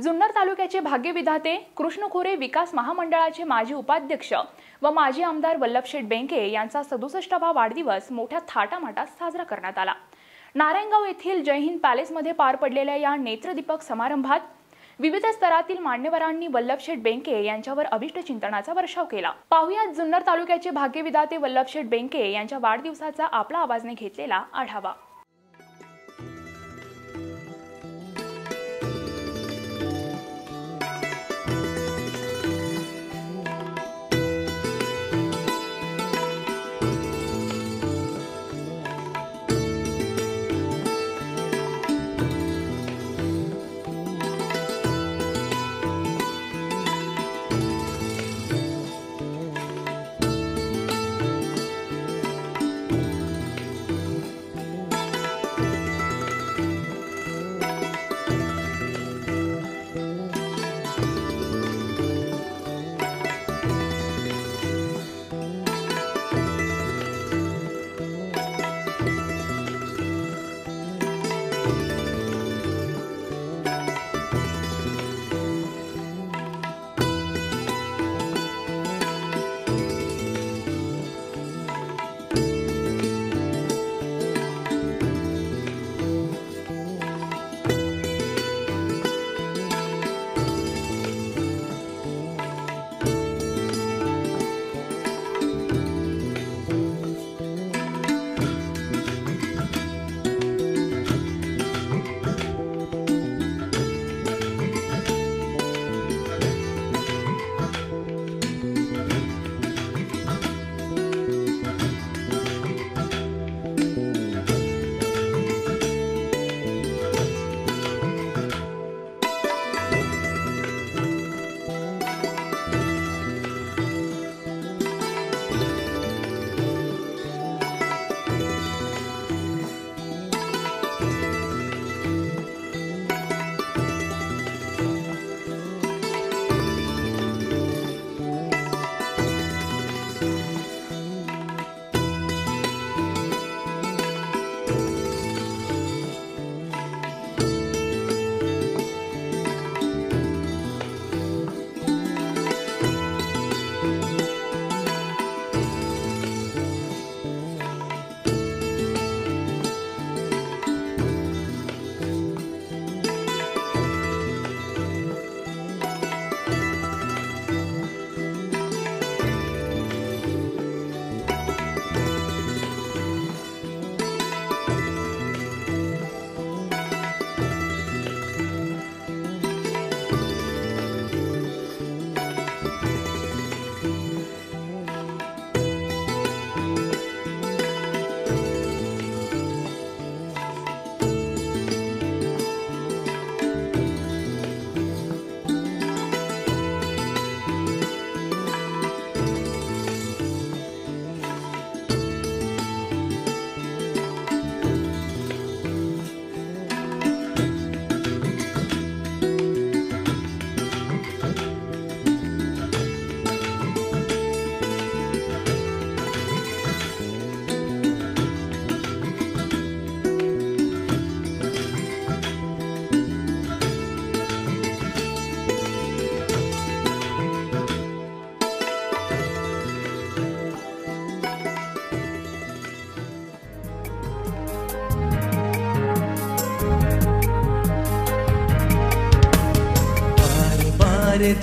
जुन्नर तालुक्याचे भाग्यविधाते कृष्ण खोरे विकास महामंडळाचे माजी उपाध्यक्ष व माजी आमदार वल्लभशेठ बेंके यांचा 67वा वाढदिवस मोठ्या थाटामाटात साजरा करण्यात आला। नारायणगाव येथील जय हिंद पॅलेसमध्ये पार पडलेल्या या नेत्रदीपक समारंभात विविध स्तरातील मान्यवरांनी वल्लभशेठ बेंके यांच्यावर अभिष्ट चिंतनाचा वर्षाव केला। पाहुयात जुन्नर तालुक्याचे भाग्यविधाते वल्लभशेठ बेंके यांच्या वाढदिवसाचा आपला आवाजने घेतलेला आढावा।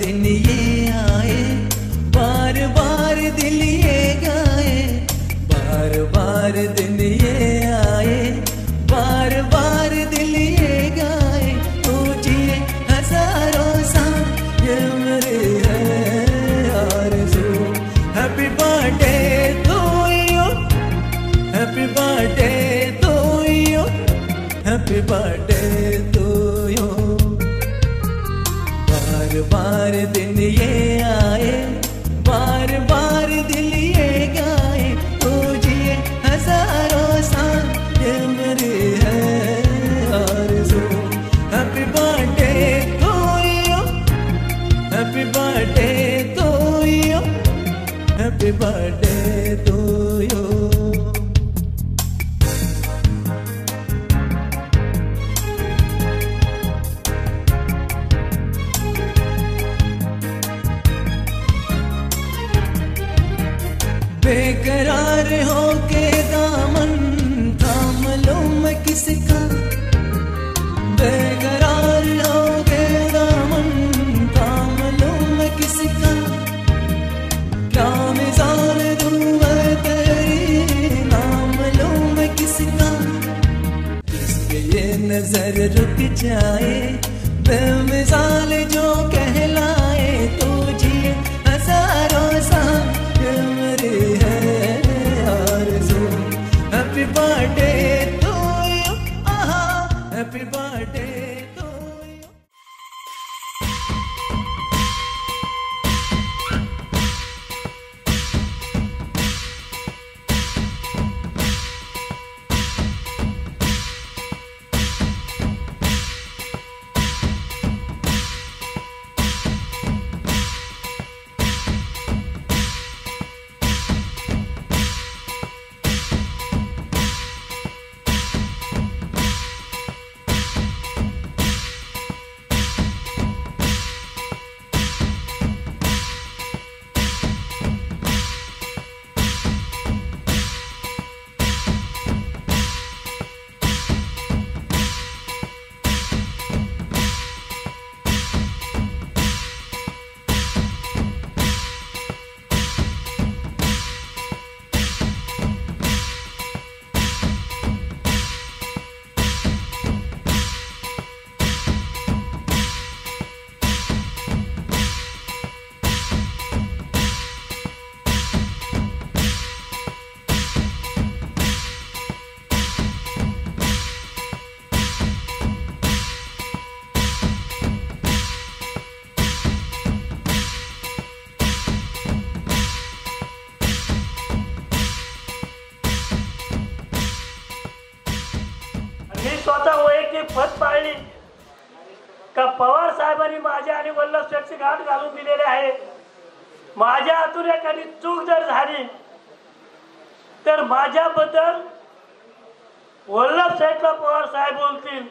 दिन ये आए, बार बार दिल ये गाए, बार बार दिन ये आए, बार बार दिल ये गाए। तू जिए हजारों साल, ये मेरी है आरज़ू। Happy birthday to you, happy birthday to you, happy birthday to you. बार बार दिन ये आए, बार बार दिल ये गाए। तू जिए हजारों साल, ये मेरी है आरज़ू। Happy birthday to you, happy birthday to you, happy birthday to you. बेकरार हो के दामन थाम लो मैं किसका, बेकरार हो के दामन थाम लो मैं किसका, क्या मिसाल दूं मैं तेरी नाम लो मैं किसका, किसके ये नजर रुक जाए बेमिसाल जो कहलाए, तुझे हजारों साल मेरे है आरज़ू। हैप्पी बर्थडे टू यू, आहा हैप्पी बर्थडे टू यू। स्वतः वैयक्तिक फत पाळली का पवार साहेबांनी माझ्या आणि वल्लभ शेठची गाठ घालून दिलेले आहे। माझ्या हातून एखादी चूक जर झाली तर माझ्याबद्दल वल्लभ शेठला पवार साहेब बोलतील,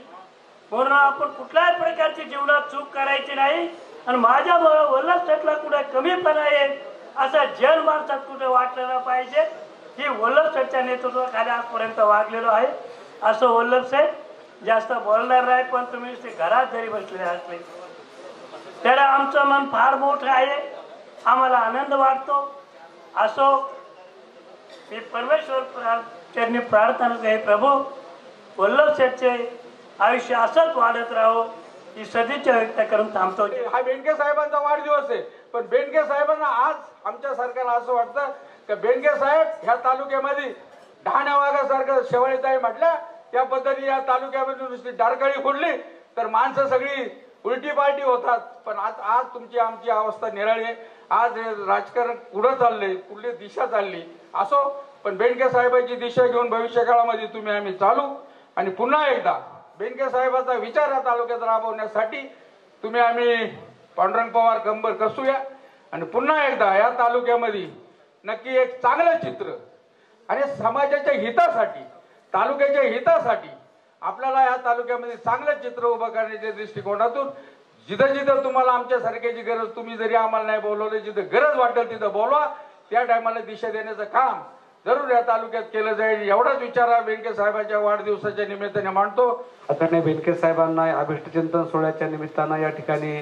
म्हणून आपण कुठल्याही प्रकारची जीवनात चूक करायची नाही आणि माझ्यामुळे वल्लभ शेठला कुठे कमीपणा येईल असं जन माणसात कुठे वाटलं पाहिजे। ही वल्लभ शेठच्या नेतृत्वाखाली आजपर्यंत वागलेलो आहे। असं वल्लभ शेठ जास्त बोलणार नाही, पण तुम्ही घरात जरी बसले असले तर आमचं मन फार मोठं आहे, आम्हाला आनंद वाटतो। असो मी परमेश्वर चरणी प्रार्थना आहे, प्रभू वल्लभ शेठचे आयुष्य असंच वाढत राहो ही सदिच्छा व्यक्त करून थांबतो। हा बेनके साहेबांचा वाढदिवस आहे, पण बेनके साहेबांना आज आमच्या सरकारला असं वाटतं की बेनके साहेब ह्या तालुक्यामध्ये ढाण्या वाघासारखं शेवाळीताई म्हटल्या त्या पद्धतीने या तालुक्यामध्ये नुसती डारकाळी फुडली तर माणसं सगळी उलटी पालटी होतात। पण आज तुमची आमची अवस्था निराळी आहे। आज राजकारण पुढे चालले, कुठली दिशा चालली असो, पण बेनके साहेबांची दिशा घेऊन भविष्य काळामध्ये तुम्ही आम्ही चालू आणि पुन्हा एकदा बेनके साहेबांचा विचार या तालुक्यात राबवण्यासाठी तुम्ही आम्ही पांडुरंग पवार कंबर कसूया आणि पुन्हा एकदा या तालुक्यामध्ये नक्की एक चांगलं चित्र आणि समाजाच्या हितासाठी तालुक्याच्या हितासाठी आपल्याला या तालुक्यामध्ये चांगलं चित्र उभं करण्याच्या दृष्टिकोनातून जिथं जिथं तुम्हाला आमच्या सारख्याची गरज, तुम्ही जरी आम्हाला नाही बोलवलं, जिथं गरज वाटेल तिथं बोलवा, त्या टायमाला दिशा देण्याचं काम जरूर या तालुक्यात केलं जाईल। एवढाच विचार बेनके साहेबांच्या वाढदिवसाच्या निमित्ताने मांडतो। आदरणीय बेनके साहेबांना अभिष्टचिंतन सोहळ्याच्या निमित्तानं या ठिकाणी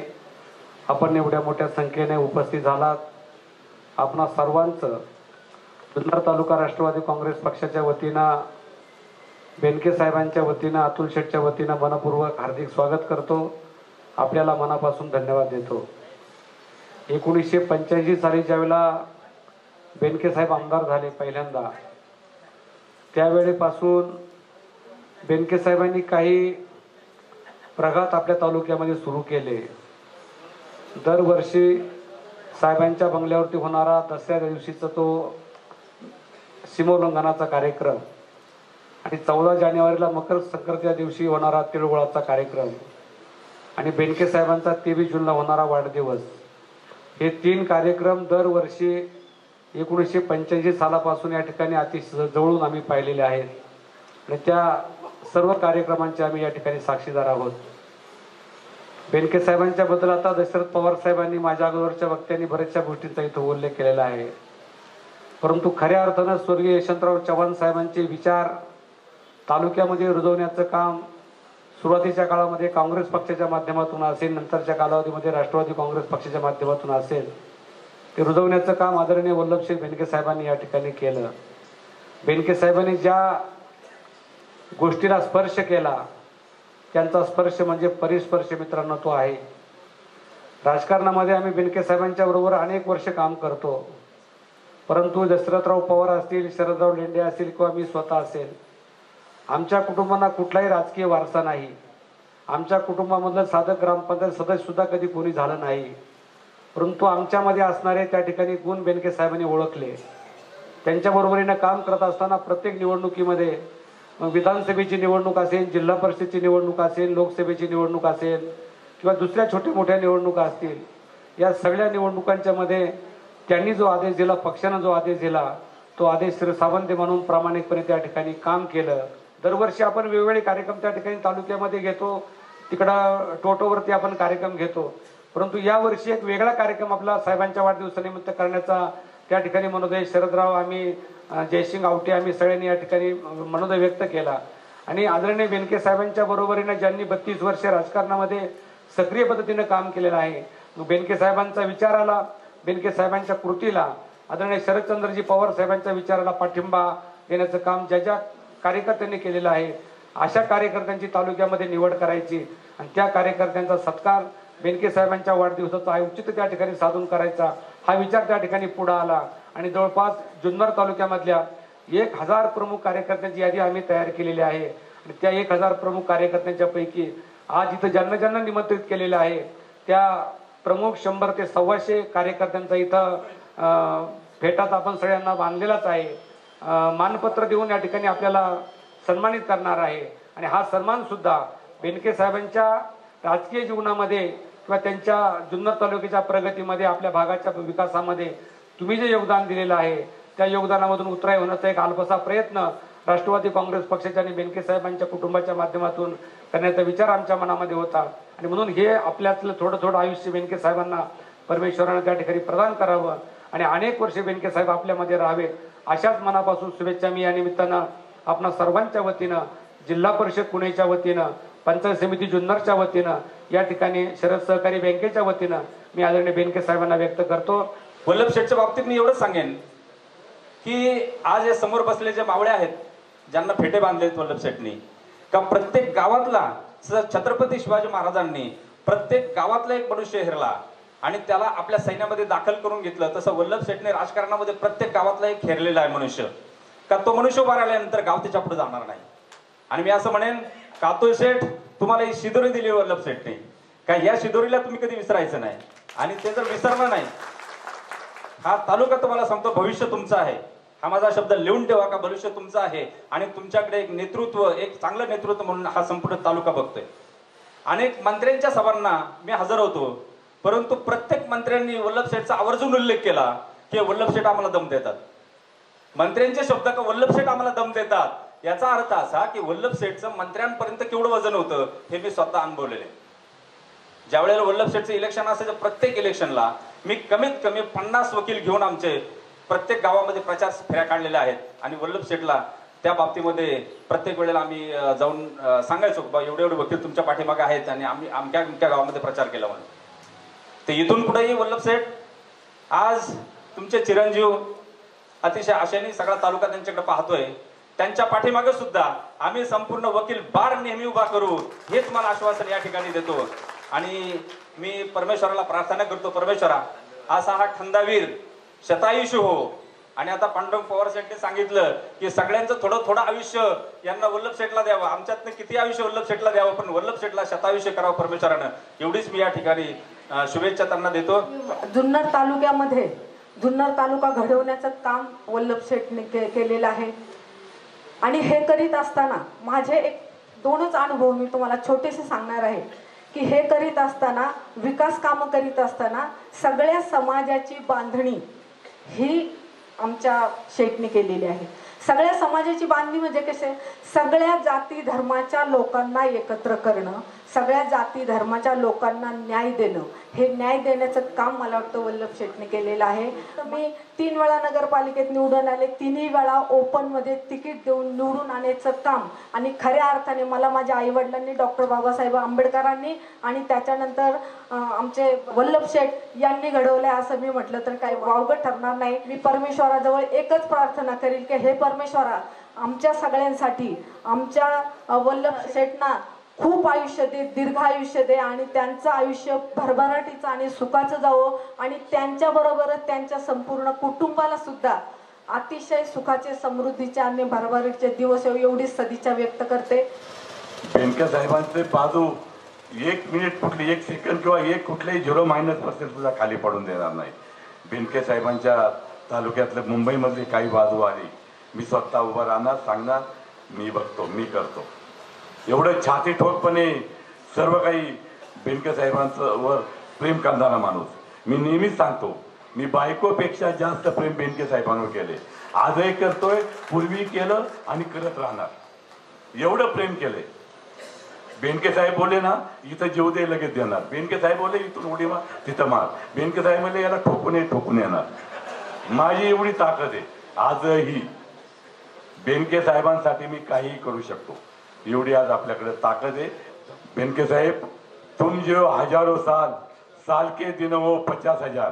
आपण एवढ्या मोठ्या संख्येने उपस्थित झालात। आपणा सर्वांचं जुन्नर तालुका राष्ट्रवादी काँग्रेस पक्षाच्या वतीनं, बेनके साहेबांच्या वतीनं, अतुल शेठच्या वतीनं मनपूर्वक हार्दिक स्वागत करतो। आपल्याला मनापासून धन्यवाद देतो। 1985 साली ज्यावेळेला बेनके साहेब आमदार झाले पहिल्यांदा, त्यावेळेपासून बेनके साहेबांनी काही प्रघात आपल्या तालुक्यामध्ये सुरू केले। दरवर्षी साहेबांच्या बंगल्यावरती होणारा दसऱ्या दिवशीचा तो सीमोल्लंघनाचा कार्यक्रम आणि 14 जानेवारीला मकर संक्रांतीच्या दिवशी होणारा तिळगुळाचा कार्यक्रम आणि बेनके साहेबांचा 23 जूनला होणारा वाढदिवस, हे 3 कार्यक्रम दरवर्षी 1985 सालापासून या ठिकाणी अतिशय जवळून आम्ही पाहिलेले आहेत आणि त्या सर्व कार्यक्रमांचे आम्ही या ठिकाणी साक्षीदार आहोत। बेनके साहेबांच्या बद्दल आता दशरथ पवार साहेबांनी माझ्या अगोदरच्या वक्त्यांनी बऱ्याचशा गोष्टींचा इथं उल्लेख केलेला आहे। परंतु खऱ्या अर्थानं स्वर्गीय यशवंतराव चव्हाण साहेबांचे विचार तालुक्यामध्ये रुजवण्याचं काम सुरुवातीच्या काळामध्ये काँग्रेस पक्षाच्या माध्यमातून असेल, नंतरच्या कालावधीमध्ये राष्ट्रवादी काँग्रेस पक्षाच्या माध्यमातून असेल, ते रुजवण्याचं काम आदरणीय वल्लभशेठ बेनके साहेबांनी या ठिकाणी केलं. बेनके साहेबांनी ज्या गोष्टीला स्पर्श केला त्यांचा स्पर्श म्हणजे परिस्पर्श मित्रांनो तो आहे. राजकारणामध्ये आम्ही बेनके साहेबांच्या बरोबर अनेक वर्ष काम करतो, परंतु दशरथराव पवार असतील, शरदराव लेंडे असतील किंवा मी स्वतः असेल, आमच्या कुटुंबांना कुठलाही राजकीय वारसा नाही. आमच्या कुटुंबामधलं साधं ग्रामपंचायत सदस्य सुद्धा कधी कोणी झालं नाही. परंतु आमच्यामध्ये असणारे त्या ठिकाणी गुण बेनके साहेबांनी ओळखले. त्यांच्या बरोबरीनं काम करत असताना प्रत्येक निवडणुकीमध्ये विधानसभेची निवडणूक असेल, जिल्हा परिषदेची निवडणूक असेल, लोकसभेची निवडणूक असेल किंवा दुसऱ्या छोट्या मोठ्या निवडणुका असतील, या सगळ्या निवडणुकांच्या मध्ये त्यांनी जो आदेश दिला, पक्षानं जो आदेश दिला, तो आदेश शिरसावंत म्हणून प्रामाणिकपणे त्या ठिकाणी काम केलं. दरवर्षी आपण वेगवेगळे कार्यक्रम त्या ठिकाणी तालुक्यामध्ये घेतो, तिकडं टोटोवरती आपण कार्यक्रम घेतो, परंतु यावर्षी एक वेगळा कार्यक्रम आपला साहेबांच्या वाढदिवसानिमित्त करण्याचा त्या ठिकाणी मनोदय शरदराव, आम्ही जयसिंग आवटे, आम्ही सगळ्यांनी या ठिकाणी मनोदय व्यक्त केला. आणि आदरणीय बेनके साहेबांच्या बरोबरीनं ज्यांनी 32 वर्ष राजकारणामध्ये सक्रिय पद्धतीनं काम केलेलं आहे, बेनके साहेबांचा विचाराला, बेनके साहेबांच्या कृतीला, आदरणीय शरदचंद्रजी पवार साहेबांच्या विचाराला पाठिंबा देण्याचं काम ज्या ज्या कार्यकर्त्यांनी केलेलं आहे, अशा कार्यकर्त्यांची तालुक्यामध्ये निवड करायची आणि त्या कार्यकर्त्यांचा सत्कार बेनके साहेबांच्या वाढदिवसाचा औचित्य त्या ठिकाणी साधून करायचा हा विचार त्या ठिकाणी पुढे आला. आणि जवळपास जुन्नर तालुक्यामधल्या 1000 प्रमुख कार्यकर्त्यांची यादी आम्ही तयार केलेली आहे. आणि त्या 1000 प्रमुख कार्यकर्त्यांच्या पैकी आज इथं ज्यांना ज्यांना निमंत्रित केलेलं आहे त्या प्रमुख 100 ते 125 कार्यकर्त्यांचा इथं भेटात आपण सगळ्यांना बांधलेलाच आहे. मानपत्र देऊन या ठिकाणी आपल्याला सन्मानित करणार आहे. आणि हा सन्मान सुद्धा बेनके साहेबांच्या राजकीय जीवनामध्ये किंवा त्यांच्या जुन्नर तालुक्याच्या प्रगतीमध्ये, आपल्या भागाच्या विकासामध्ये तुम्ही जे योगदान दिलेलं आहे त्या योगदानामधून उतराई होण्याचा एक अल्पसा प्रयत्न राष्ट्रवादी काँग्रेस पक्षाच्या आणि बेनके साहेबांच्या कुटुंबाच्या माध्यमातून करण्याचा विचार आमच्या मनामध्ये होता. आणि म्हणून हे आपल्यातलं थोडं थोडं आयुष्य बेनके साहेबांना परमेश्वरानं त्या ठिकाणी प्रदान करावं आणि अनेक वर्षे बेनके साहेब आपल्यामध्ये राहावेत अशाच मनापासून शुभेच्छा मी या निमित्तानं आपणा सर्वांच्या वतीनं, जिल्हा परिषद पुणेच्या वतीनं, पंचायत समिती जुन्नरच्या वतीनं, या ठिकाणी शरद सहकारी बँकेच्या वतीनं मी आदरणीय बेनके साहेबांना व्यक्त करतो. वल्लभ शेठच्या बाबतीत मी एवढंच सांगेन की आज या समोर बसलेले जे मावळे आहेत ज्यांना फेटे बांधलेत वल्लभ शेठनी, का प्रत्येक गावातला छत्रपती शिवाजी महाराजांनी प्रत्येक गावातला एक मनुष्य हेरला आणि त्याला आपल्या सैन्यामध्ये दाखल करून घेतलं, तसं वल्लभ शेठने राजकारणामध्ये प्रत्येक गावातला एक हेरलेला आहे मनुष्य. का तो मनुष्य उभा राहिल्यानंतर गाव त्याच्या पुढे जाणार नाही. आणि मी असं म्हणेन, कातोय शेठ तुम्हाला ही शिदोरी दिली वल्लभ शेठने, का या शिदोरीला तुम्ही कधी विसरायचं नाही. आणि ते जर विसरलं नाही, हा तालुका तुम्हाला सांगतो भविष्य तुमचं आहे. हा माझा शब्द लिहून ठेवा, का भविष्य तुमचं आहे. आणि तुमच्याकडे एक नेतृत्व, एक चांगलं नेतृत्व म्हणून हा संपूर्ण तालुका बघतोय. अनेक मंत्र्यांच्या सभांना मी हजर होतो, परंतु प्रत्येक मंत्र्यांनी वल्लभ शेठचा आवर्जून उल्लेख केला की वल्लभ शेठ आम्हाला दम देतात. मंत्र्यांचे शब्द का वल्लभ शेठ आम्हाला दम देतात, याचा अर्थ असा की वल्लभ शेठचं मंत्र्यांपर्यंत केवढं वजन होतं हे मी स्वतः अनुभवलेले. ज्या वेळेला वल्लभ शेठचं इलेक्शन असायचं, प्रत्येक इलेक्शनला मी कमीत कमी 50 वकील घेऊन आमचे प्रत्येक गावामध्ये प्रचार फेऱ्या काढलेल्या आहेत. आणि वल्लभ शेठला त्या बाबतीमध्ये प्रत्येक वेळेला आम्ही जाऊन सांगायचो बा एवढे एवढे वकील तुमच्या पाठीमागे आहेत आणि आम्ही आमच्या गावामध्ये प्रचार केला म्हणून. ते इथून पुढेही वल्लभ शेठ आज तुमचे चिरंजीव अतिशय आशेने सगळा तालुका त्यांच्याकडे पाहतोय. त्यांच्या पाठीमागे सुद्धा आम्ही संपूर्ण वकील बार नेहमी उभा करू, हेच मला आश्वासन या ठिकाणी देतो. आणि मी परमेश्वराला प्रार्थना करतो, परमेश्वरा असा हा खंदावीर शतायुष्य हो. आणि आता पांडुरंग पवार शेठने सांगितलं की सगळ्यांचं थोडं थोडं आयुष्य यांना वल्लभ शेठला द्यावं. आमच्यातनं किती आयुष्य वल्लभ शेठला द्यावं, पण वल्लभ शेठला शतायुष्य करावं परमेश्वरानं, एवढीच मी या ठिकाणी शुभेच्छा त्यांना देतो. जुन्नर तालुक्यामध्ये जुन्नर तालुका घडवण्याचं काम वल्लभ शेठने केलेलं आहे. आणि हे करीत असताना माझे एक 2च अनुभव मी तुम्हाला छोटेसे सांगणार आहे की हे करीत असताना, विकास कामं करीत असताना सगळ्या समाजाची बांधणी ही आमच्या शेठने केलेली आहे. सगळ्या समाजाची बांधणी म्हणजे कसे, सगळ्या जाती धर्माच्या लोकांना एकत्र करणं, सगळ्या जाती धर्माच्या लोकांना न्याय देणं, हे न्याय देण्याचं काम मला वाटतं वल्लभ शेठने केलेलं आहे. मी 3 वेळा नगरपालिकेत निवडून आले, 3ही वेळा ओपन मध्ये तिकीट देऊन निवडून आणायचं काम आणि खऱ्या अर्थाने मला माझ्या आई वडिलांनी, डॉक्टर बाबासाहेब आंबेडकरांनी आणि त्याच्यानंतर आमचे वल्लभ शेठ यांनी घडवलंय असं मी म्हटलं तर काही वावगं ठरणार नाही. मी परमेश्वराजवळ एकच प्रार्थना करेल की हे परमेश्वरा, आमच्या सगळ्यांसाठी आमच्या वल्लभ शेठना खूप आयुष्य दे, दीर्घ आयुष्य दे आणि त्यांचं आयुष्य भरभराटीचं आणि सुखाचं जावं आणि त्यांच्या बरोबरच त्यांच्या संपूर्ण कुटुंबाला सुद्धा अतिशय सुखाचे, समृद्धीचे आणि भरभराटीचे दिवस एवढी सदिच्छा व्यक्त करते. बेनके साहेबांचे बाजू 1 मिनिट कुठली 1 सेकंद किंवा कुठल्याही 0-% सुद्धा खाली पडून देणार नाही. बेनके साहेबांच्या तालुक्यातले मुंबईमधले काही बाजू आली, मी स्वतः उभं राहणार, सांगणार, मी बघतो, मी करतो, एवढं छाती ठोकपणे सर्व काही बेनके साहेबांचं वर प्रेम करणारा माणूस. मी नेहमीच सांगतो, मी बायकोपेक्षा जास्त प्रेम बेनके साहेबांवर केले, आजही करतोय, पूर्वी केलं आणि करत राहणार. एवढं प्रेम केलंय. बेनके साहेब बोलले ना, इथं जीव दे लगेच देणार. बेनके साहेब बोलले इथून उडी मार, तिथं मार. बेनके साहेब म्हणले याला ठोकून येणार. माझी एवढी ताकद आहे. आजही बेनके साहेबांसाठी मी काहीही करू शकतो, एवढी आज आपल्याकडे ताकद आहे. बेनके साहेब, तुम जो हजारों साल के दिन हो 50,000.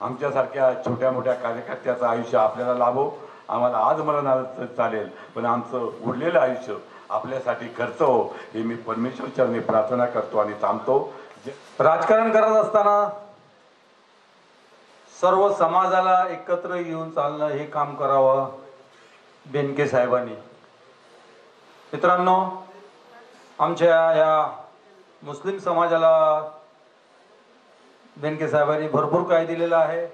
आमच्यासारख्या छोट्या मोठ्या कार्यकर्त्याचं आयुष्य आपल्याला लाभो. आम्हाला आज मरण आलं चालेल, पण आमचं उरलेलं आयुष्य आपल्यासाठी खर्च हो, हे मी परमेश्वरचरणी प्रार्थना करतो आणि थांबतो. राजकारण करत असताना सर्व समाजाला एकत्र येऊन चालणं हे काम करावं बेनके साहेबांनी. मित्रांनो, आमच्या या मुस्लिम समाजाला बेनके साहेबांनी भरपूर काय दिलेलं आहे.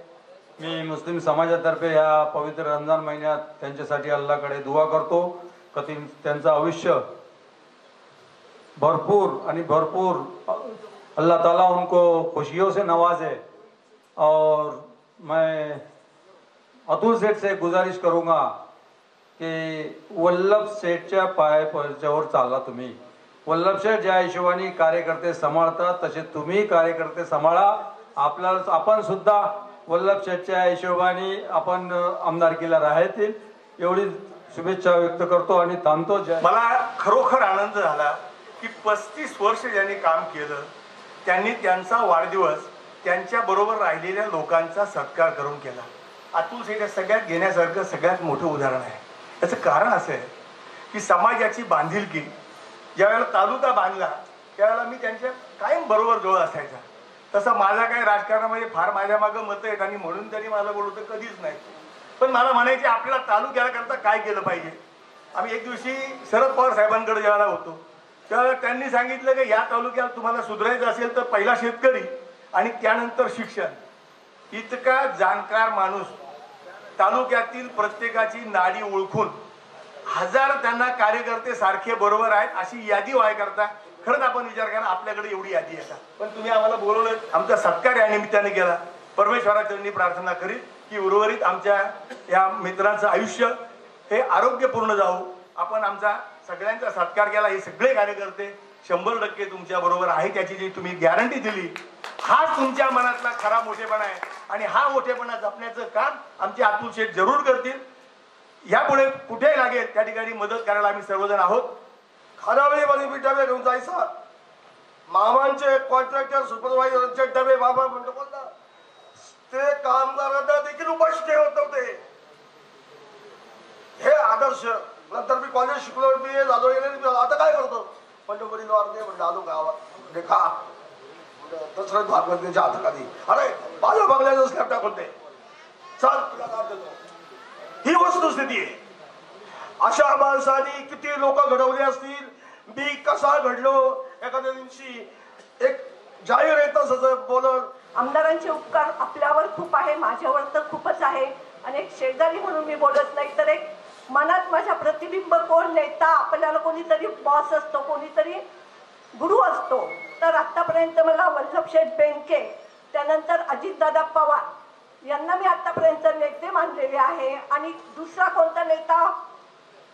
मी मुस्लिम समाजातर्फे या पवित्र रमजान महिन्यात त्यांच्यासाठी अल्लाहकडे दुआ करतो की त्यांचं आयुष्य भरपूर अल्लाह ताला उनको खुशियों से नवाजे. और मैं अतुल सेठ से गुजारिश करूंगा की वल्लभ शेठच्या पायावर चालला तुम्ही. वल्लभ शेठ ज्या हिशोबाने कार्यकर्ते सांभाळतात तसे तुम्ही कार्यकर्ते सांभाळा. आपण सुद्धा वल्लभ शेठच्या हिशोबाने आपण आमदारकीला राहतील एवढी शुभेच्छा व्यक्त करतो आणि थांबतो. मला खरोखर आनंद झाला की 35 वर्ष ज्यांनी काम केलं त्यांनी त्यांचा वाढदिवस त्यांच्या बरोबर राहिलेल्या लोकांचा सत्कार करून केला. अतुल शेठ सगळ्यात घेण्यासारखं सगळ्यात मोठं उदाहरण आहे. याचं कारण असं आहे की समाजाची बांधिलकी, ज्यावेळेला तालुका बांधला त्यावेळेला मी त्यांच्या कायम बरोबर जवळ असायचा. तसं माझा काही राजकारणामध्ये फार माझ्या मागं मतं आहेत आणि म्हणून त्यांनी मला बोलवतं कधीच नाही. पण मला म्हणायचे आपल्याला तालुक्याकरता काय केलं पाहिजे. आम्ही एक दिवशी शरद पवार साहेबांकडे जेवायला होतो, तेव्हा त्यांनी सांगितलं की या तालुक्यात तुम्हाला सुधारायचं असेल तर पहिला शेतकरी आणि त्यानंतर शिक्षण. इतका जाणकार माणूस, तालुक्यातील प्रत्येकाची नाडी ओळखून 1000 त्यांना कार्यकर्ते सारखे बरोबर आहेत अशी यादी व्हाय करता. खरंच आपण विचार करा, आपल्याकडे एवढी यादी आहे का? पण तुम्ही आम्हाला बोलवलं, आमचा सत्कार या निमित्ताने केला. परमेश्वराचरणी प्रार्थना करीत की उर्वरित आमच्या या मित्रांचं आयुष्य हे आरोग्यपूर्ण जावो. आपण आमचा सगळ्यांचा सत्कार केला. हे सगळे कार्यकर्ते 100% तुमच्या बरोबर आहे त्याची जी तुम्ही गॅरंटी दिली, हा तुमच्या मनातला खरा मोठेपणा आहे आणि हा मोठेपणा जपण्याचं काम आमचे अतुल शेठ जरूर करतील. यापुढे कुठेही लागेल त्या ठिकाणी मदत करायला आम्ही सर्वजण आहोत. खानावळीमध्ये बी डबे घेऊन जायचा. मामांचे कॉन्ट्रॅक्टर सुपरवायझरचे डबे बाबा म्हणतो कोणता ते कामगारांना देखील उपाशी ठेवत नव्हते. हे आदर्श. नंतर मी कॉलेज शिकलो, BA झालो, आता काय करतो पंढरपुरी झालो गावात देखा दसरथ भागवतीच्या हाताखाली. अरे माझ्या बंगल्याचं स्लॅब टाकून ते चाल तुला काम देतो. ही वस्तुस्थिती आहे. अशा माणसांनी किती लोक घडवले असतील. मी कसा घडलो एखाद्या दिवशी एक जाहीर येतं बोलल. आमदारांचे उपकार आपल्यावर खूप आहे, माझ्यावर तर खूपच आहे. आणि एक शेजारी म्हणून मी बोलत नाही, तर एक मनात माझ्या प्रतिबिंब कोण नेता, आपल्याला कोणीतरी बॉस असतो, कोणीतरी गुरु असतो. तर आतापर्यंत मला वल्लभ शेठ बेनके, त्यानंतर अजितदादा पवार यांना मी आतापर्यंत नेते मानलेले आहे आणि दुसरा कोणता नेता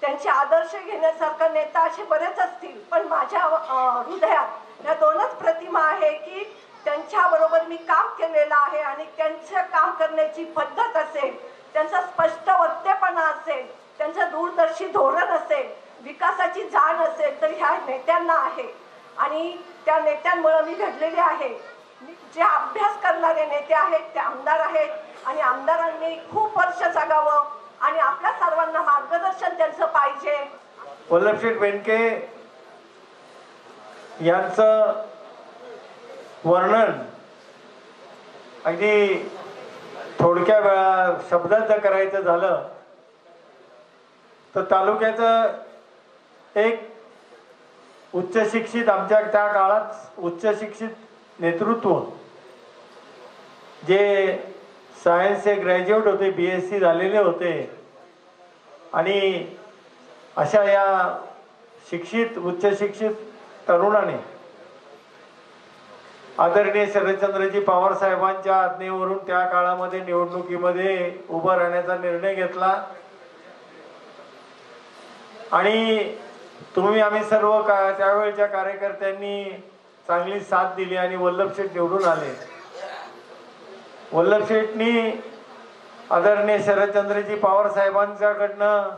त्यांचे आदर्श घेण्यासारखा नेता असे बरेच असतील, पण माझ्या हृदयात या दोनच प्रतिमा आहे की त्यांच्याबरोबर मी काम केलेलं आहे आणि त्यांचं काम करण्याची पद्धत असेल, त्यांचा स्पष्ट वक्तेपणा असेल, त्यांचं दूरदर्शी धोरण असेल, विकासाची जाण असेल तर ह्या नेत्यांना आहे आणि त्या नेत्यांमुळे मी घडलेले आहे. जे अभ्यास करणारे नेते आहेत ते आमदार आहेत आणि आमदारांनी खूप वर्ष जगावं आणि आपल्या सर्वांना मार्गदर्शन त्यांचं पाहिजे. वल्लभशेठ बेनके यांचं वर्णन अगदी थोडक्या शब्दात जर करायचं झालं तर तालुक्याचं एक उच्च शिक्षित, आमच्या त्या काळात उच्च शिक्षित नेतृत्व, जे सायन्सचे ग्रॅज्युएट होते, BSc झालेले होते आणि अशा या शिक्षित उच्च शिक्षित तरुणाने आदरणीय शरदचंद्रजी पवार साहेबांच्या आज्ञेवरून त्या काळामध्ये निवडणुकीमध्ये उभं राहण्याचा निर्णय घेतला आणि तुम्ही आम्ही सर्व त्यावेळच्या कार्यकर्त्यांनी चांगली साथ दिली आणि वल्लभशेठ निवडून आले. वल्लभशेठनी आदरणीय शरदचंद्रजी पवार साहेबांच्याकडनं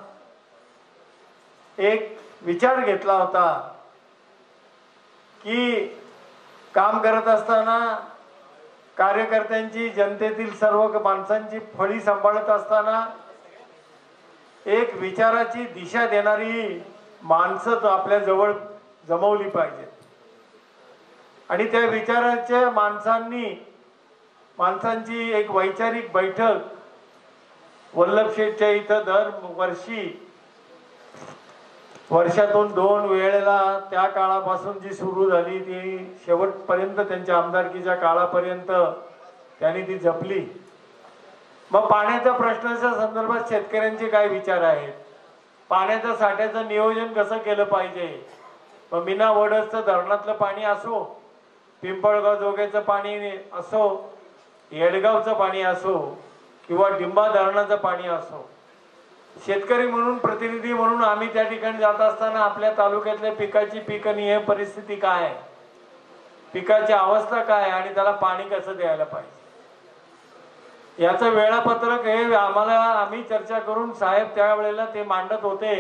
एक विचार घेतला होता की काम करत असताना कार्यकर्त्यांची, जनतेतील सर्व माणसांची फळी सांभाळत असताना एक विचाराची दिशा देणारी माणसं आपल्या जवळ जमवली पाहिजेत आणि त्या विचाराच्या माणसांची एक वैचारिक बैठक वल्लभशेठच्या इथं वर्षातून 2 वेळेला त्या काळापासून जी सुरू झाली ती शेवटपर्यंत, त्यांच्या आमदारकीच्या काळापर्यंत त्यांनी ती जपली. मग पाण्याच्या प्रश्नाच्या संदर्भात शेतकऱ्यांचे काय विचार आहेत, पाण्याच्या साठ्याचं नियोजन कसं केलं पाहिजे, मग मीना वडसचं धरणातलं पाणी असो, पिंपळगाव जोगेचं पाणी असो, येडगावचं पाणी असो किंवा डिंबा धरणाचं पाणी असो, शेतकरी म्हणून, प्रतिनिधी म्हणून आम्ही त्या ठिकाणी जात असताना आपल्या तालुक्यातल्या पिकाची पीकनिय परिस्थिती काय, पिकाची अवस्था काय आणि त्याला पाणी कसं द्यायला पाहिजे याचं वेळापत्रक हे आम्ही चर्चा करून साहेब त्यावेळेला ते मांडत होते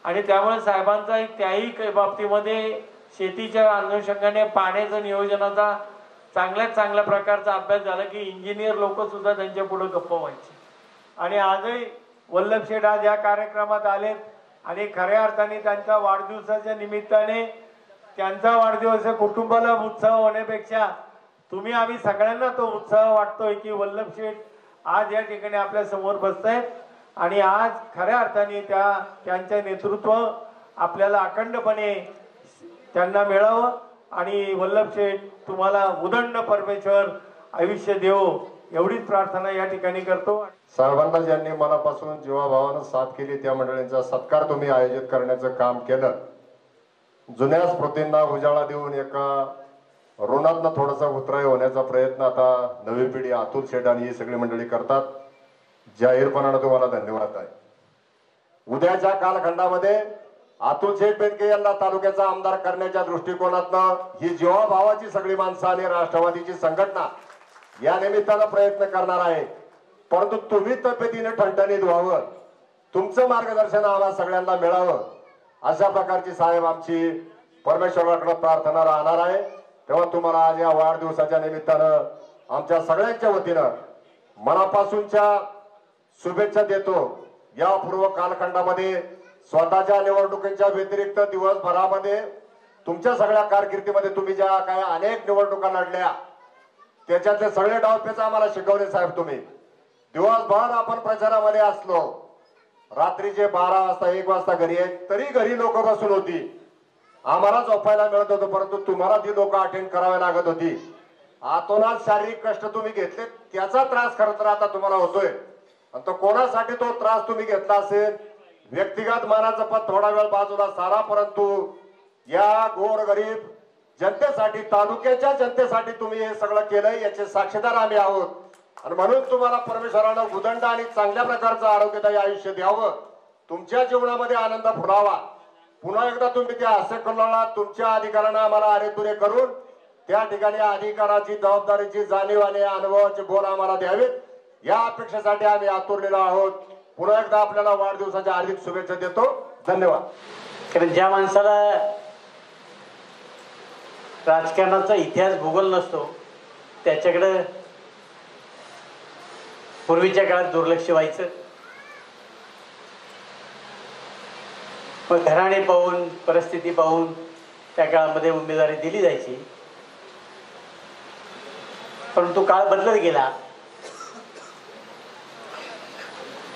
आणि त्यामुळे साहेबांचा एक त्याही बाबतीमध्ये शेतीच्या अनुषंगाने पाण्याचं नियोजनाचा चांगल्यात चांगल्या प्रकारचा अभ्यास झाला की इंजिनियर लोक सुद्धा त्यांच्या पुढे गप्प व्हायचे. आणि आजही वल्लभशेठ आज या कार्यक्रमात आलेत आणि खऱ्या अर्थाने त्यांच्या वाढदिवसाच्या निमित्ताने त्यांचा वाढदिवस कुटुंबाला उत्सव होण्यापेक्षा तुम्ही आम्ही सगळ्यांना तो उत्साह वाटतोय की वल्लभशेठ आज या ठिकाणी आपल्या समोर बसतायत आणि आज खऱ्या अर्थाने त्यांचे नेतृत्व आपल्याला अखंडपणे त्यांना मिळावं आणि वल्लभशेठ तुम्हाला उदंड परमेश्वर आयुष्य देवो एवढीच प्रार्थना या ठिकाणी करतो. साहेबांना ज्यांनी मनापासून जीवाभावानं साथ केली त्या मंडळींचा सत्कार तुम्ही आयोजित करण्याचं काम केलं. जुन्या स्मृतींना उजाळा देऊन एका ऋणातनं थोडासा उतराई होण्याचा प्रयत्न आता नवी पिढी अतुल शेठ आणि ही सगळी मंडळी करतात. जाहीरपणानं तुम्हाला धन्यवाद आहे. उद्याच्या कालखंडामध्ये अतुल शेठ बेनके यांना तालुक्याचा आमदार करण्याच्या दृष्टिकोनातनं ही जीवाभावाची सगळी माणसं आणि राष्ट्रवादीची संघटना या निमित्तानं प्रयत्न करणार आहे. परंतु तुम्ही तब्येतीने ठणठणीत व्हावं, तुमचं मार्गदर्शन आम्हाला सगळ्यांना मिळावं अशा प्रकारची साहेब आमची परमेश्वराकडे प्रार्थना राहणार आहे. तेव्हा तुम्हाला आज या वाढदिवसाच्या निमित्तानं आमच्या सगळ्यांच्या वतीनं मनापासूनच्या शुभेच्छा देतो. या पूर्व कालखंडामध्ये स्वतःच्या निवडणुकीच्या व्यतिरिक्त दिवसभरामध्ये तुमच्या सगळ्या कारकिर्दीमध्ये तुम्ही ज्या काय अनेक निवडणुका लढल्या त्याच्यातले सगळे डावपेच आम्हाला शिकवले साहेब. तुम्ही दिवसभर आपण प्रचारामध्ये असलो, रात्रीचे 12 वाजता 1 वाजता घरी आहेत तरी घरी लोक बसून होती, आम्हाला झोपायला मिळत होतं, परंतु तुम्हाला ती लोक अटेंड करावी लागत होती. आतोनात शारीरिक कष्ट तुम्ही घेतले, त्याचा त्रास खरं तर आता तुम्हाला होतोय. आणि तो कोणासाठी तो त्रास तुम्ही घेतला असेल, व्यक्तिगत मानाचा पद थोडा वेळ बाजूला सारा, परंतु या गोरगरीब जनतेसाठी, तालुक्याच्या जनतेसाठी तुम्ही हे सगळं केलंय याचे साक्षीदार आम्ही आहोत. आणि म्हणून तुम्हाला परमेश्वरानं उदंड आणि चांगल्या प्रकारचं आरोग्यदायी आयुष्य द्यावं, तुमच्या जीवनामध्ये आनंद फुलावा. पुन्हा एकदा तुम्ही त्या हास्य कल्लोळात तुमच्या अधिकारानं आम्हाला अरेतुरे करून त्या ठिकाणी अधिकाराची जबाबदारीची जाणीव आणि अनुभवाचे बोल आम्हाला द्यावेत, या अपेक्षेसाठी आम्ही आतुरलेलो आहोत. पुन्हा एकदा आपल्याला वाढदिवसाच्या हार्दिक शुभेच्छा देतो. धन्यवाद. कारण ज्या माणसाला राजकारणाचा इतिहास भूगोल नसतो त्याच्याकडे पूर्वीच्या काळात दुर्लक्ष व्हायचं. मग घराणे पाहून परिस्थिती पाहून त्या काळामध्ये उमेदवारी दिली जायची. परंतु काळ बदलत गेला.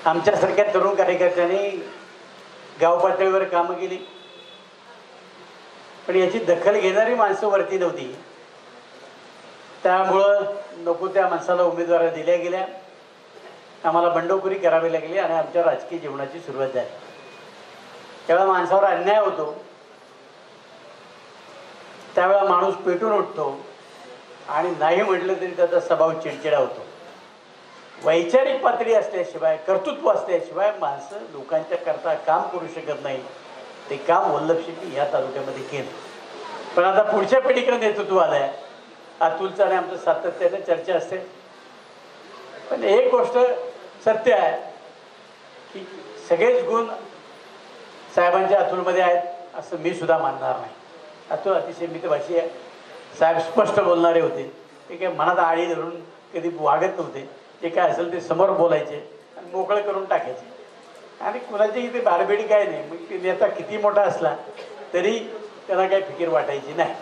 आमच्यासारख्या तरुण कार्यकर्त्यांनी गाव पातळीवर कामं केली, पण याची दखल घेणारी माणसं वरती नव्हती. त्यामुळं नको त्या माणसाला उमेदवारी दिल्या गेल्या, आम्हाला बंडखोरी करावी लागली आणि आमच्या राजकीय जीवनाची सुरुवात झाली. त्यावेळेला माणसावर अन्याय होतो, त्यावेळेला माणूस पेटून उठतो आणि नाही म्हटलं तरी त्याचा स्वभाव चिडचिडा होतो. वैचारिक पातळी असल्याशिवाय, कर्तृत्व असल्याशिवाय माणसं लोकांच्या करता काम करू शकत नाही. ते काम वल्लभशेट्टी ह्या तालुक्यामध्ये केलं. पण आता पुढच्या पिढीकडे नेतृत्व आलंय. अतुलचं आणि आमचं सातत्याने चर्चा असते. पण एक गोष्ट सत्य आहे की सगळेच गुण साहेबांच्या अतुलमध्ये आहेत असं मी सुद्धा मानणार नाही. अतुल अतिशय मितभाषी आहे. साहेब स्पष्ट बोलणारे होते. ते काय मनात आळी धरून कधी वागत नव्हते. जे काय असेल ते समोर बोलायचे आणि मोकळं करून टाकायचे. आणि कुणाची इथे बारबेडी काय नाही. मग ते नेता किती मोठा असला तरी त्यांना काही फिकीर वाटायची नाही.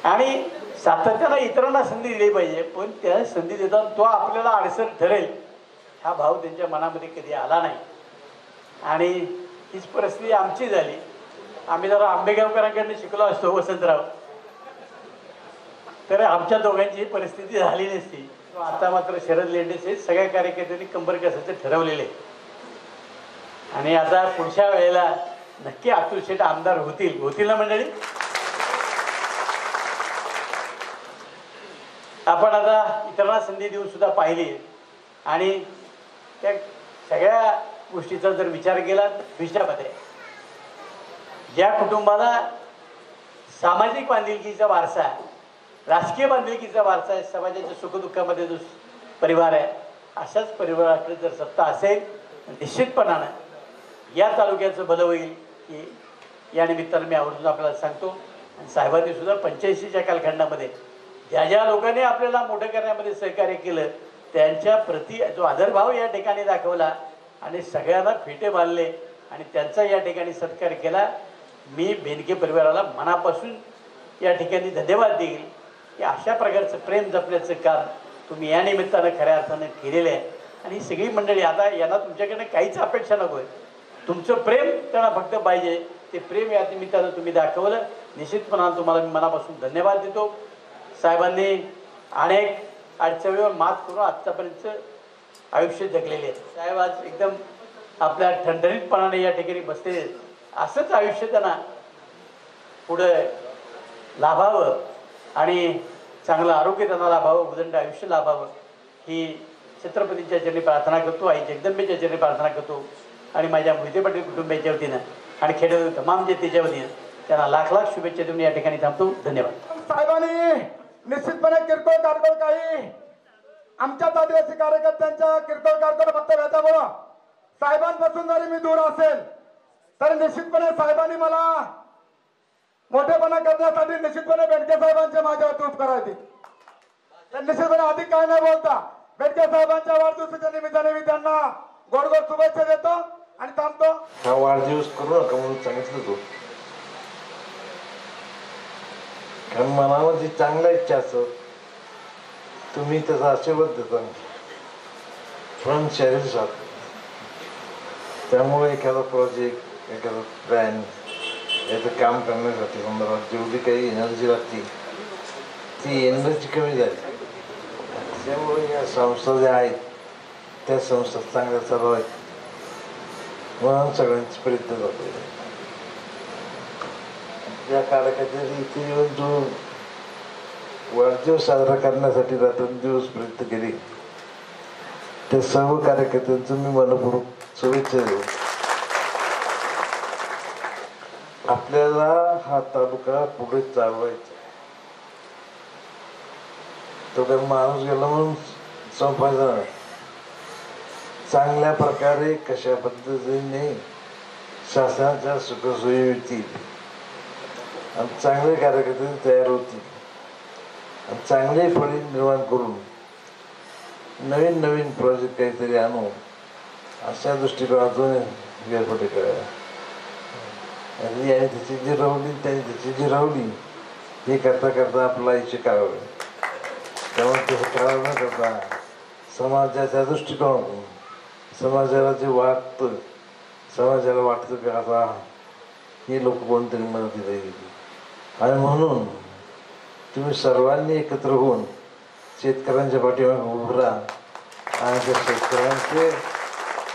आणि सातत्यानं इतरांना संधी दिली पाहिजे, पण त्या संधी देताना तो आपल्याला अडसर ठरेल हा भाव त्यांच्या मनामध्ये कधी आला नाही. आणि हीच परिस्थिती आमची झाली. आम्ही जरा आंबेगावकरांकडनं शिकलो असतो वसंतराव, तर आमच्या दोघांची ही परिस्थिती झाली नसती. आता मात्र शरद लेंडेचे सगळ्या कार्यकर्त्यांनी कंबर कसायचं ठरवलेले. आणि आता पुढच्या वेळेला नक्की अतुल शेठ आमदार होतील ना मंडळी. आपण आता इतरांना संधी देऊन सुद्धा पाहिली. आणि त्या सगळ्या गोष्टीचा जर विचार केला भविष्यामध्ये ज्या कुटुंबाला सामाजिक बांधिलकीचा वारसा आहे, राजकीय बांधिलकीचा वारसा आहे, समाजाच्या सुखदुःखामध्ये जो परिवार आहे, अशाच परिवाराकडे जर सत्ता असेल निश्चितपणानं या तालुक्याचं भलं होईल की या निमित्तानं मी आवर्जून आपल्याला सांगतो. आणि साहेबांनी सुद्धा 85च्या कालखंडामध्ये ज्या ज्या लोकांनी आपल्याला मोठं करण्यामध्ये सहकार्य केलं त्यांच्या प्रती जो आदरभाव या ठिकाणी दाखवला आणि सगळ्यांना फेटे बांधले आणि त्यांचा या ठिकाणी सत्कार केला. मी बेनके परिवाराला मनापासून या ठिकाणी धन्यवाद देईल की अशा प्रकारचं प्रेम जपण्याचं काम तुम्ही या निमित्तानं खऱ्या अर्थानं केलेलं आहे. आणि ही सगळी मंडळी आता यांना तुमच्याकडनं काहीच अपेक्षा नको आहे. तुमचं प्रेम त्यांना फक्त पाहिजे. ते प्रेम या निमित्तानं तुम्ही दाखवलं. निश्चितपणानं तुम्हाला मी मनापासून धन्यवाद देतो. साहेबांनी अनेक अडचणीवर मात करून आत्तापर्यंत आयुष्य जगलेले आहेत. साहेब आज एकदम आपल्या ठणठणीतपणाने या ठिकाणी बसलेले. असंच आयुष्य त्यांना पुढं लाभावं आणि चांगलं आरोग्य त्यांना लाभावं, उदंड आयुष्य लाभावं ही छत्रपतींच्या चरणी प्रार्थना करतो. आई जगदंबेच्या चरणी प्रार्थना करतो. आणि माझ्या मोहिते पाटील कुटुंबियाच्या वतीनं आणि खेडे तमाम जनतेच्या वतीनं त्यांना लाख लाख शुभेच्छा देऊन या ठिकाणी थांबतो. धन्यवाद. साहेबांनी निश्चितपणे किरकोळ कारकोळ काही आमच्याच आदिवासी कार्यकर्त्यांच्या किरकोळ कारकोळ फक्त भेटामुळं साहेबांपासून जरी मी दूर असेल तर निश्चितपणे साहेबांनी मला मोठेपणा करण्यासाठी निश्चितपणे बेनके साहेबांचे माझ्यावरती उपकार आहेत. तर निश्चितपणे अधिक काय न बोलता बेनके साहेबांच्या वाढदिवसाच्या निमित्ताने मी त्यांना गोड गोड शुभेच्छा देतो आणि थांबतो. हा वाढदिवस करू नका म्हणून सांगितलं तो. कारण मनामध्ये चांगल्या इच्छा असत तुम्ही त्याचा आशीर्वाद देता फ्रंट शरीर साथ. त्यामुळे एखादा प्रोजेक्ट एखादा प्लॅन याचं काम करण्यासाठी संदर्भात जेवढी काही एनर्जी लागते ती एनर्जी कमी झाली. त्यामुळे या संस्था ज्या आहेत त्या संस्था चांगल्या चालू आहेत म्हणून सगळ्यांची प्रयत्न जातो. या कार्यकर्त्यांनी इथे येऊन जो वाढदिवस साजरा करण्यासाठी रात्रंदिवस प्रयत्न केले. त्या सर्व कार्यकर्त्यांचं मी मनपूर्वक शुभेच्छा देतो. आपल्याला हा तालुका पुढे चालवायचा. तो काही माणूस गेला म्हणून संपायचा नाही. चांगल्या प्रकारे कशा पद्धतीने शासनाच्या सुखसोयी होतील आणि चांगले कार्यकर्ते तयार होतील आणि चांगले फळी निर्माण करून नवीन नवीन प्रोजेक्ट काहीतरी आणू अशा दृष्टिकोनातून वेळपटे करायला. याने त्याची जिरवली त्याने त्याची जिरवली हे करता करता आपलं आयुष्य करावं. त्यामुळे तसं करावं न करता समाजाच्या दृष्टिकोनातून समाजाला जे वाटतं समाजाला वाटतं की आता हे लोक कोणतरी मदतीला येईल आणि म्हणून तुम्ही सर्वांनी एकत्र होऊन शेतकऱ्यांच्या पाठीमागे उभं राहा आणि त्या शेतकऱ्यांचे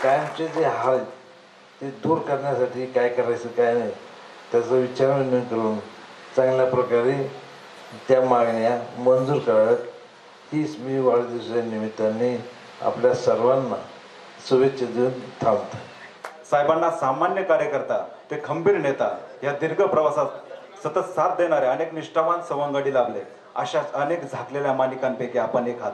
कायमचे जे हाल आहेत ते दूर करण्यासाठी काय करायचं काय नाही त्याचा विचारविनिमय करून चांगल्या प्रकारे त्या मागण्या मंजूर कराव्यात. हीच मी वाढदिवसाच्या निमित्ताने आपल्या सर्वांना शुभेच्छा देऊन थांबतो. साहेबांना सामान्य कार्यकर्ता ते खंबीर नेता या दीर्घ प्रवासात सतत साथ देणारे अनेक निष्ठावान सवंगडी लाभले. अशा अनेक झाकलेल्या मालिकांपैकी आपण एक आहात.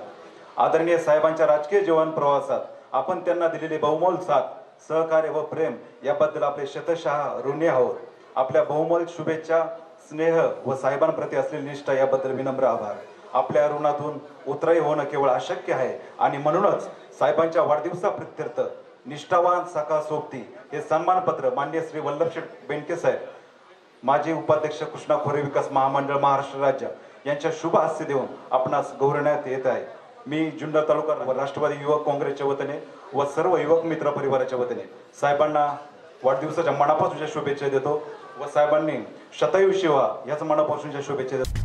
आदरणीय साहेबांच्या राजकीय जीवन प्रवासात आपण त्यांना दिलेले बहुमोल साथ, सहकार्य व प्रेम याबद्दल आपले शतशः ऋणी आहोत. आपल्या बहुमोल शुभेच्छा, स्नेह व साहेबांप्रती असलेली निष्ठा याबद्दल विनम्र आभार. आपल्या ऋणातून उतराई होणं केवळ अशक्य आहे आणि म्हणूनच साहेबांच्या वाढदिवसाप्रित्यर्थ निष्ठावान सखा सोबती हे सन्मानपत्र माननीय श्री वल्लभशेठ बेनके साहेब, माजी उपाध्यक्ष कृष्णा खोरे विकास महामंडळ महाराष्ट्र राज्य यांच्या शुभ हस्ते देऊन आपणास गौरवण्यात येत आहे. मी जुन्नर तालुका राष्ट्रवादी युवक काँग्रेसच्या वतीने व सर्व युवक मित्र परिवाराच्या वतीने साहेबांना वाढदिवसाच्या मनापासूनच्या शुभेच्छा देतो व साहेबांनी शतायुषी व्हा याच मनापासूनच्या शुभेच्छा देतो.